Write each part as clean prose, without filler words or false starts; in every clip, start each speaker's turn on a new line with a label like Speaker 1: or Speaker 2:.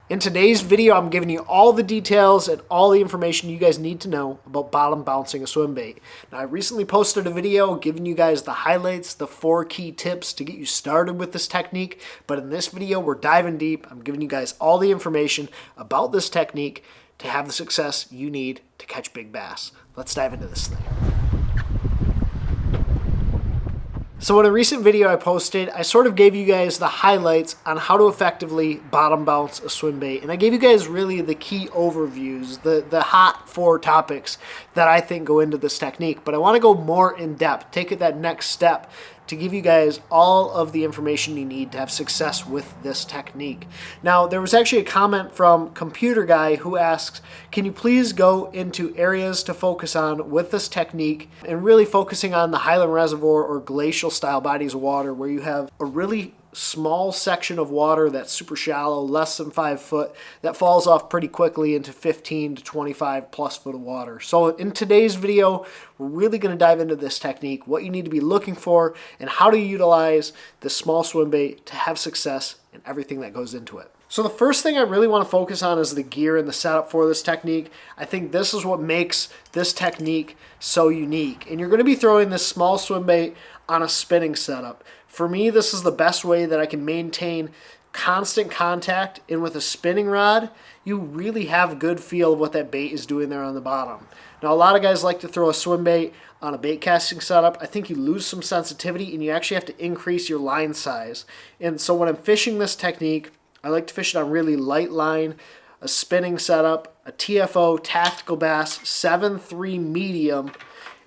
Speaker 1: In today's video, I'm giving you all the details and all the information you guys need to know about bottom bouncing a swim bait. Now, I recently posted a video giving you guys the highlights, the 4 key tips to get you started with this technique. But in this video, we're diving deep. I'm giving you guys all the information about this technique to have the success you need to catch big bass. Let's dive into this thing. So in a recent video I posted, I sort of gave you guys the highlights on how to effectively bottom bounce a swim bait. And I gave you guys really the key overviews, the hot 4 topics that I think go into this technique. But I want to go more in depth, take it that next step to give you guys all of the information you need to have success with this technique. Now, there was actually a comment from Computer Guy who asks, can you please go into areas to focus on with this technique and really focusing on the Highland Reservoir or glacial style bodies of water where you have a really small section of water that's super shallow, less than 5 foot, that falls off pretty quickly into 15 to 25 plus foot of water. So in today's video, we're really going to dive into this technique, what you need to be looking for, and how to utilize this small swim bait to have success and everything that goes into it. So the first thing I really want to focus on is the gear and the setup for this technique. I think this is what makes this technique so unique. And you're going to be throwing this small swim bait on a spinning setup. For me, this is the best way that I can maintain constant contact, and with a spinning rod, you really have a good feel of what that bait is doing there on the bottom. Now, a lot of guys like to throw a swim bait on a bait casting setup. I think you lose some sensitivity, and you actually have to increase your line size. And so when I'm fishing this technique, I like to fish it on really light line, a spinning setup, a TFO tactical bass, 7.3 medium.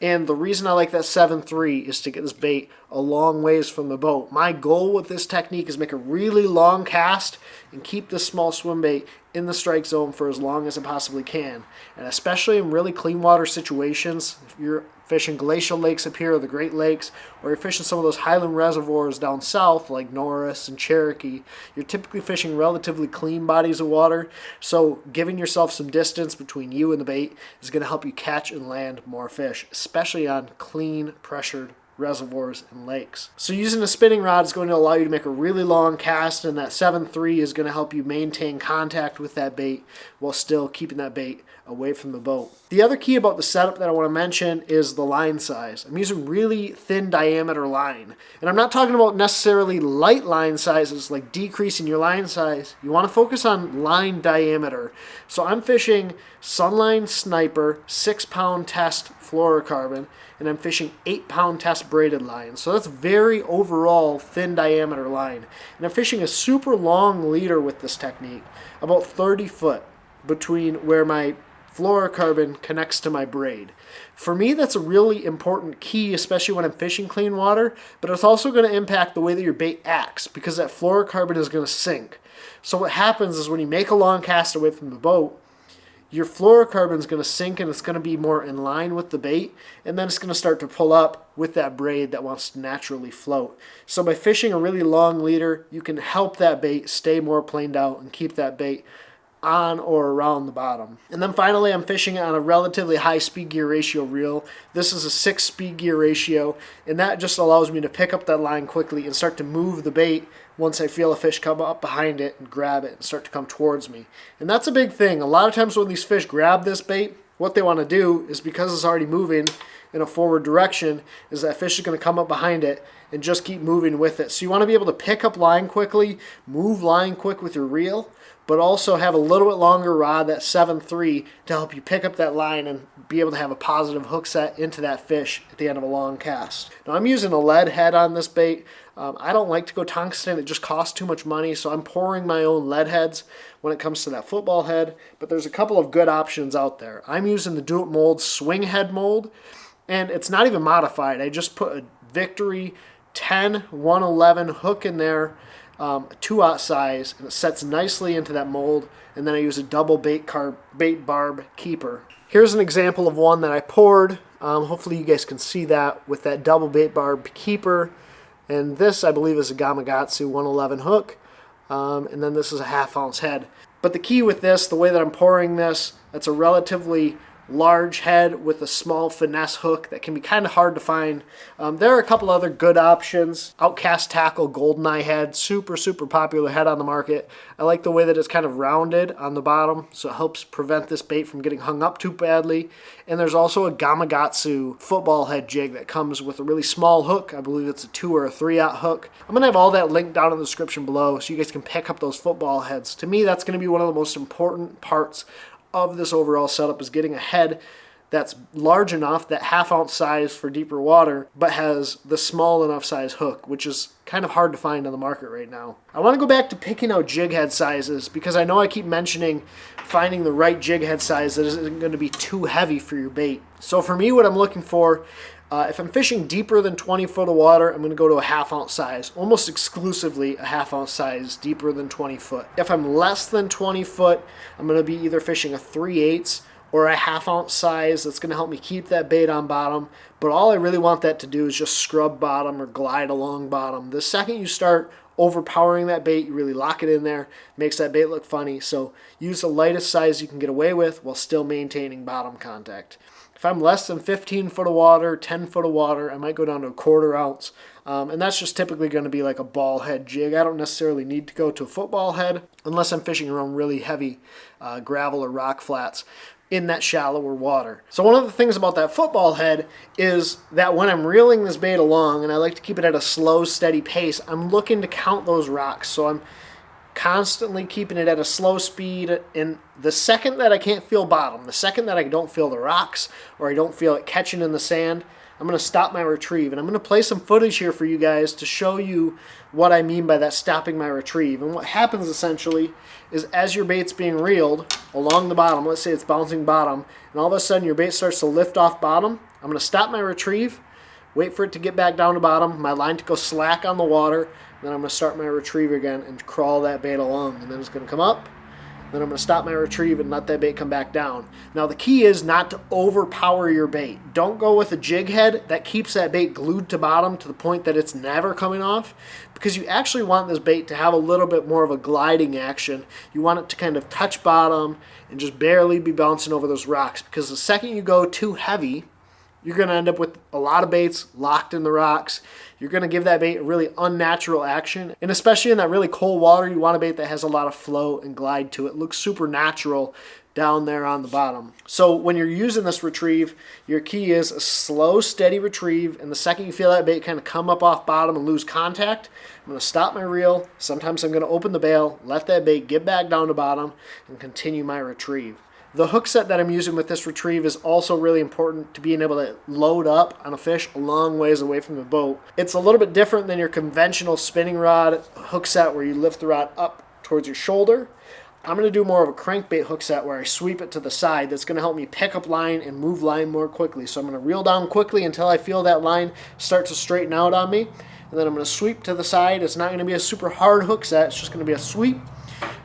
Speaker 1: And the reason I like that 7.3 is to get this bait a long ways from the boat. My goal with this technique is make a really long cast and keep this small swim bait in the strike zone for as long as I possibly can. And especially in really clean water situations, if you're fishing glacial lakes up here or the Great Lakes, or you're fishing some of those highland reservoirs down south like Norris and Cherokee, you're typically fishing relatively clean bodies of water. So giving yourself some distance between you and the bait is going to help you catch and land more fish, especially on clean, pressured reservoirs and lakes. So using a spinning rod is going to allow you to make a really long cast, and that 7.3 is going to help you maintain contact with that bait while still keeping that bait away from the boat. The other key about the setup that I want to mention is the line size. I'm using really thin diameter line, and I'm not talking about necessarily light line sizes like decreasing your line size. You want to focus on line diameter. So I'm fishing Sunline Sniper 6-pound test fluorocarbon, and I'm fishing 8-pound test braided line. So that's very overall thin diameter line. And I'm fishing a super long leader with this technique, about 30 foot between where my fluorocarbon connects to my braid. For me, that's a really important key, especially when I'm fishing clean water, but it's also going to impact the way that your bait acts because that fluorocarbon is going to sink. So what happens is when you make a long cast away from the boat, your fluorocarbon is going to sink and it's going to be more in line with the bait, and then it's going to start to pull up with that braid that wants to naturally float. So by fishing a really long leader, you can help that bait stay more planed out and keep that bait on or around the bottom. And then finally, I'm fishing on a relatively high speed gear ratio reel. This is a 6 speed gear ratio, and that just allows me to pick up that line quickly and start to move the bait once I feel a fish come up behind it and grab it and start to come towards me. And that's a big thing. A lot of times when these fish grab this bait, what they want to do is, because it's already moving in a forward direction, is that fish is going to come up behind it and just keep moving with it. So you want to be able to pick up line quickly, move line quick with your reel, but also have a little bit longer rod, that 7.3, to help you pick up that line and be able to have a positive hook set into that fish at the end of a long cast. Now I'm using a lead head on this bait. I don't like to go tungsten, it just costs too much money, so I'm pouring my own lead heads when it comes to that football head, but there's a couple of good options out there. I'm using the Do It Mold swing head mold, and it's not even modified. I just put a Victory 10-111 hook in there, 2/0 size, and it sets nicely into that mold, and then I use a double bait barb keeper. Here's an example of one that I poured. Hopefully you guys can see that with that double bait barb keeper, and this I believe is a Gamakatsu 111 hook, and then this is a 1/2 ounce head. But the key with this, the way that I'm pouring this, that's a relatively large head with a small finesse hook that can be kind of hard to find. There are a couple other good options. Outcast Tackle Goldeneye head, super popular head on the market. I like the way that it's kind of rounded on the bottom, so it helps prevent this bait from getting hung up too badly. And there's also a Gamakatsu football head jig that comes with a really small hook. I believe it's a 2 or a 3/0 hook. I'm going to have all that linked down in the description below so you guys can pick up those football heads. To me, that's going to be one of the most important parts of this overall setup, is getting a head that's large enough, that 1/2 ounce size for deeper water, but has the small enough size hook, which is kind of hard to find on the market right now. I want to go back to picking out jig head sizes, because I know I keep mentioning finding the right jig head size that isn't going to be too heavy for your bait. So for me, what I'm looking for, if I'm fishing deeper than 20 foot of water, I'm going to go to a 1/2 ounce size, almost exclusively a 1/2 ounce size deeper than 20 foot. If I'm less than 20 foot, I'm going to be either fishing a 3/8 or a 1/2 ounce size. That's going to help me keep that bait on bottom, but all I really want that to do is just scrub bottom or glide along bottom. The second you start overpowering that bait, you really lock it in there, makes that bait look funny. So use the lightest size you can get away with while still maintaining bottom contact. If I'm less than 15 foot of water, 10 foot of water, I might go down to a 1/4 ounce. And that's just typically going to be like a ball head jig. I don't necessarily need to go to a football head unless I'm fishing around really heavy gravel or rock flats in that shallower water. So one of the things about that football head is that when I'm reeling this bait along, and I like to keep it at a slow, steady pace, I'm looking to count those rocks. So I'm constantly keeping it at a slow speed, and the second that I can't feel bottom, the second that I don't feel the rocks or I don't feel it catching in the sand, I'm going to stop my retrieve. And I'm going to play some footage here for you guys to show you what I mean by that, stopping my retrieve. And what happens essentially is, as your bait's being reeled along the bottom, let's say it's bouncing bottom, and all of a sudden your bait starts to lift off bottom, I'm going to stop my retrieve, wait for it to get back down to bottom, my line to go slack on the water, then I'm going to start my retrieve again and crawl that bait along. And then it's going to come up. Then I'm going to stop my retrieve and let that bait come back down. Now the key is not to overpower your bait. Don't go with a jig head that keeps that bait glued to bottom to the point that it's never coming off, because you actually want this bait to have a little bit more of a gliding action. You want it to kind of touch bottom and just barely be bouncing over those rocks, because the second you go too heavy, you're going to end up with a lot of baits locked in the rocks. You're going to give that bait a really unnatural action. And especially in that really cold water, you want a bait that has a lot of flow and glide to it. It looks super natural down there on the bottom. So when you're using this retrieve, your key is a slow, steady retrieve. And the second you feel that bait kind of come up off bottom and lose contact, I'm going to stop my reel. Sometimes I'm going to open the bail, let that bait get back down to bottom, and continue my retrieve. The hook set that I'm using with this retrieve is also really important to being able to load up on a fish a long ways away from the boat. It's a little bit different than your conventional spinning rod hook set where you lift the rod up towards your shoulder. I'm going to do more of a crankbait hook set where I sweep it to the side. That's going to help me pick up line and move line more quickly. So I'm going to reel down quickly until I feel that line start to straighten out on me. And then I'm going to sweep to the side. It's not going to be a super hard hook set. It's just going to be a sweep.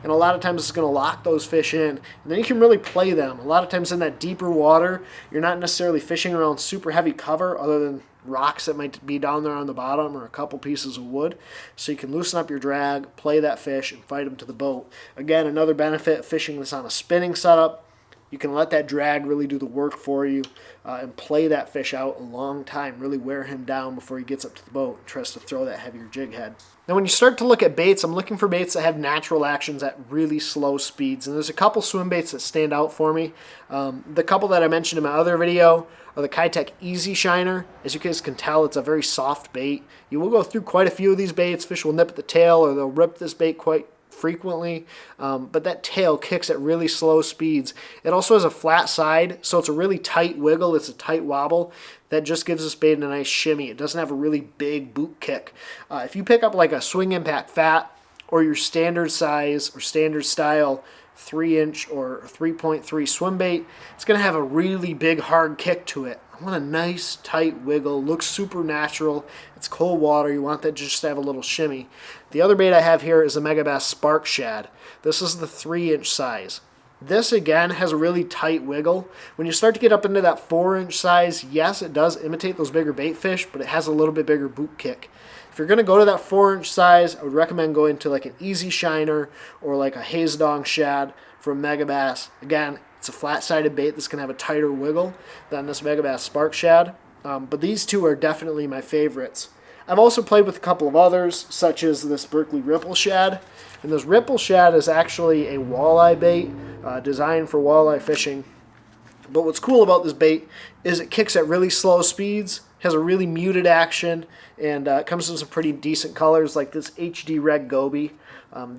Speaker 1: And a lot of times it's going to lock those fish in. And then you can really play them. A lot of times in that deeper water, you're not necessarily fishing around super heavy cover other than rocks that might be down there on the bottom or a couple pieces of wood. So you can loosen up your drag, play that fish, and fight them to the boat. Again, another benefit of fishing this on a spinning setup, you can let that drag really do the work for you and play that fish out a long time, really wear him down before he gets up to the boat and tries to throw that heavier jig head. Now when you start to look at baits, I'm looking for baits that have natural actions at really slow speeds. And there's a couple swim baits that stand out for me. The couple that I mentioned in my other video are the Kitech Easy Shiner. As you guys can tell, it's a very soft bait. You will go through quite a few of these baits. Fish will nip at the tail or they'll rip this bait quite frequently, but that tail kicks at really slow speeds. It also has a flat side, so it's a really tight wiggle, it's a tight wobble that just gives this bait a nice shimmy. It doesn't have a really big boot kick. If you pick up like a Swing Impact Fat or your standard size or standard style 3-inch or 3.3 swim bait, it's going to have a really big hard kick to it. I want a nice tight wiggle, looks super natural. It's cold water, you want that just to have a little shimmy. The other bait I have here is a Megabass Spark Shad. This is the 3-inch size. This again has a really tight wiggle. When you start to get up into that 4-inch size, yes, it does imitate those bigger bait fish, but it has a little bit bigger boot kick. If you're going to go to that 4-inch size, I would recommend going to like an Easy Shiner or like a Hazedong Shad from Megabass. Again, it's a flat-sided bait that's going to have a tighter wiggle than this Megabass Spark Shad. But these two are definitely my favorites. I've also played with a couple of others, such as this Berkeley Ripple Shad. And this Ripple Shad is actually a walleye bait designed for walleye fishing. But what's cool about this bait is it kicks at really slow speeds, has a really muted action, and it comes in some pretty decent colors like this HD Red Goby.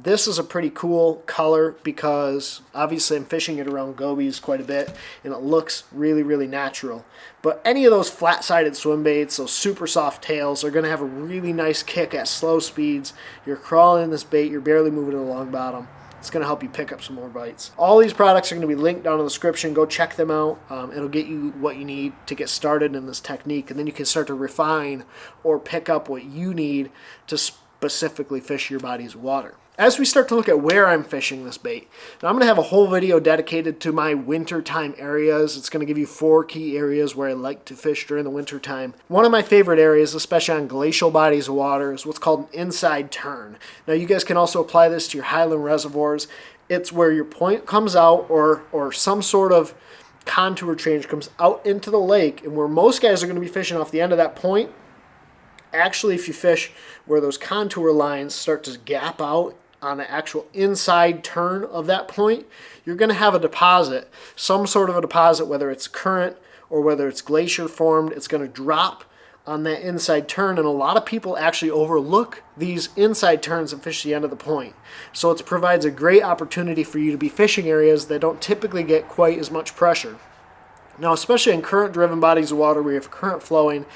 Speaker 1: This is a pretty cool color because obviously I'm fishing it around gobies quite a bit and it looks really, really natural. But any of those flat-sided swim baits, those super soft tails, are going to have a really nice kick at slow speeds. You're crawling in this bait, you're barely moving it along bottom. It's going to help you pick up some more bites. All these products are going to be linked down in the description. Go check them out. It'll get you what you need to get started in this technique, and then you can start to refine or pick up what you need to specifically fish your body's water. As we start to look at where I'm fishing this bait, now I'm going to have a whole video dedicated to my wintertime areas. It's going to give you 4 key areas where I like to fish during the wintertime. One of my favorite areas, especially on glacial bodies of water, is what's called an inside turn. Now you guys can also apply this to your highland reservoirs. It's where your point comes out or some sort of contour change comes out into the lake, and where most guys are going to be fishing off the end of that point. Actually, if you fish where those contour lines start to gap out on the actual inside turn of that point, you're going to have a deposit, some sort of a deposit, whether it's current or whether it's glacier formed. It's going to drop on that inside turn, and a lot of people actually overlook these inside turns and fish the end of the point. So it provides a great opportunity for you to be fishing areas that don't typically get quite as much pressure. Now, especially in current-driven bodies of water where you have current flowing,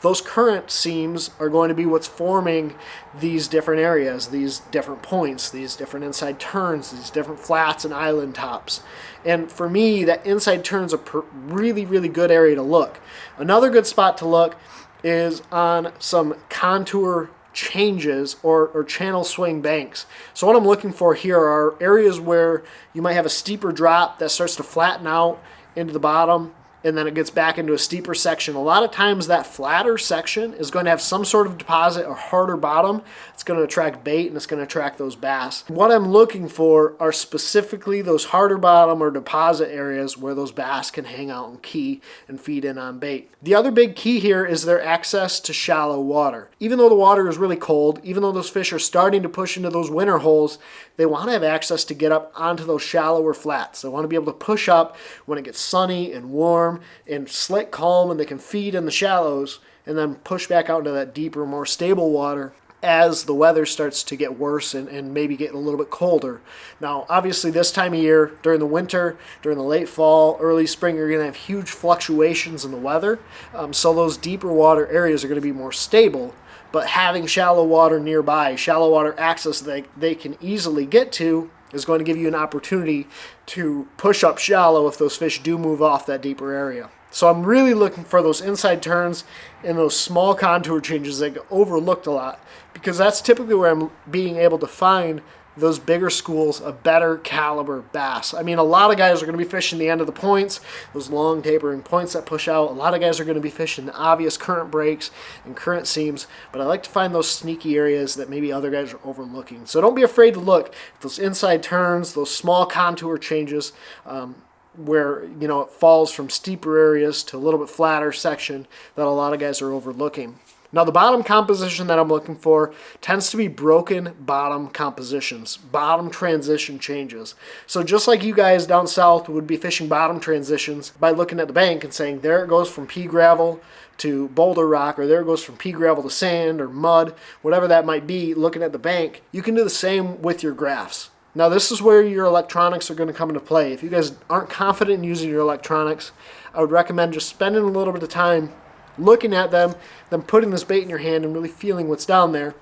Speaker 1: those current seams are going to be what's forming these different areas, these different points, these different inside turns, these different flats and island tops. And for me, that inside turn's a really, really good area to look. Another good spot to look is on some contour changes or channel swing banks. So what I'm looking for here are areas where you might have a steeper drop that starts to flatten out into the bottom, and then it gets back into a steeper section. A lot of times that flatter section is going to have some sort of deposit or harder bottom. It's going to attract bait and it's going to attract those bass. What I'm looking for are specifically those harder bottom or deposit areas where those bass can hang out and key and feed in on bait. The other big key here is their access to shallow water. Even though the water is really cold, even though those fish are starting to push into those winter holes, they want to have access to get up onto those shallower flats. They want to be able to push up when it gets sunny and warm and slick calm, and they can feed in the shallows and then push back out into that deeper, more stable water as the weather starts to get worse and maybe get a little bit colder. Now, obviously this time of year, during the winter, during the late fall, early spring, you're going to have huge fluctuations in the weather. So those deeper water areas are going to be more stable. But having shallow water nearby, shallow water access that they can easily get to, is going to give you an opportunity to push up shallow if those fish do move off that deeper area. So I'm really looking for those inside turns and those small contour changes that get overlooked a lot, because that's typically where I'm being able to find those bigger schools of better caliber bass. I mean, a lot of guys are going to be fishing the end of the points, those long tapering points that push out. A lot of guys are going to be fishing the obvious current breaks and current seams, but I like to find those sneaky areas that maybe other guys are overlooking. So don't be afraid to look at those inside turns, those small contour changes, where it falls from steeper areas to a little bit flatter section that a lot of guys are overlooking. Now, the bottom composition that I'm looking for tends to be broken bottom compositions, bottom transition changes. So just like you guys down south would be fishing bottom transitions by looking at the bank and saying, there it goes from pea gravel to boulder rock, or there it goes from pea gravel to sand or mud, whatever that might be, looking at the bank, you can do the same with your graphs. Now, this is where your electronics are going to come into play. If you guys aren't confident in using your electronics, I would recommend just spending a little bit of time looking at them, then putting this bait in your hand and really feeling what's down there,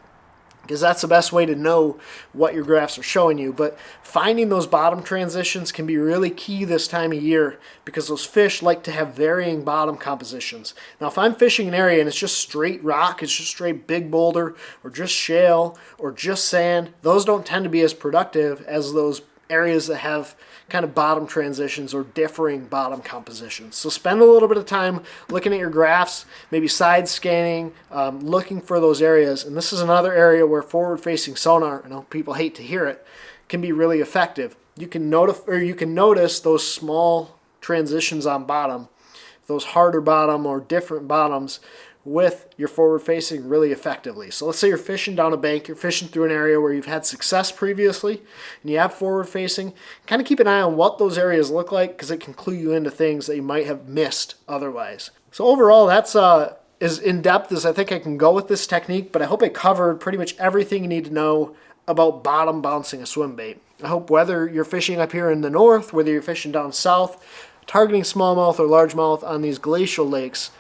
Speaker 1: because that's the best way to know what your graphs are showing you. But finding those bottom transitions can be really key this time of year, because those fish like to have varying bottom compositions. Now, if I'm fishing an area and it's just straight rock, it's just straight big boulder, or just shale, or just sand, those don't tend to be as productive as those areas that have kind of bottom transitions or differing bottom compositions. So spend a little bit of time looking at your graphs, maybe side scanning, looking for those areas. And this is another area where forward-facing sonar, I know people hate to hear it, can be really effective. You can notice those small transitions on bottom, those harder bottom or different bottoms with your forward facing really effectively. So let's say you're fishing down a bank, you're fishing through an area where you've had success previously, and you have forward facing. Kind of keep an eye on what those areas look like, because it can clue you into things that you might have missed otherwise. So overall, that's as in-depth as I think I can go with this technique, but I hope I covered pretty much everything you need to know about bottom bouncing a swim bait. I hope whether you're fishing up here in the north, whether you're fishing down south, targeting smallmouth or largemouth on these glacial lakes,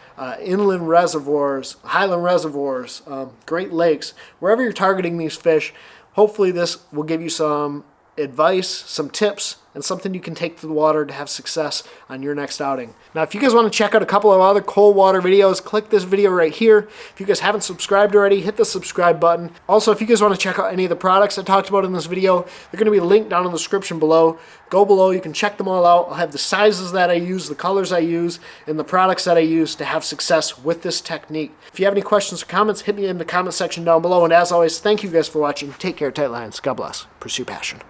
Speaker 1: inland reservoirs, highland reservoirs, Great Lakes, wherever you're targeting these fish, hopefully this will give you some advice, some tips, and something you can take to the water to have success on your next outing. Now, if you guys want to check out a couple of other cold water videos, click this video right here. If you guys haven't subscribed already, hit the subscribe button. Also, if you guys want to check out any of the products I talked about in this video, they're going to be linked down in the description below. Go below, you can check them all out. I'll have the sizes that I use, the colors I use, and the products that I use to have success with this technique. If you have any questions or comments, hit me in the comment section down below. And as always, thank you guys for watching. Take care, tight lines. God bless. Pursue passion.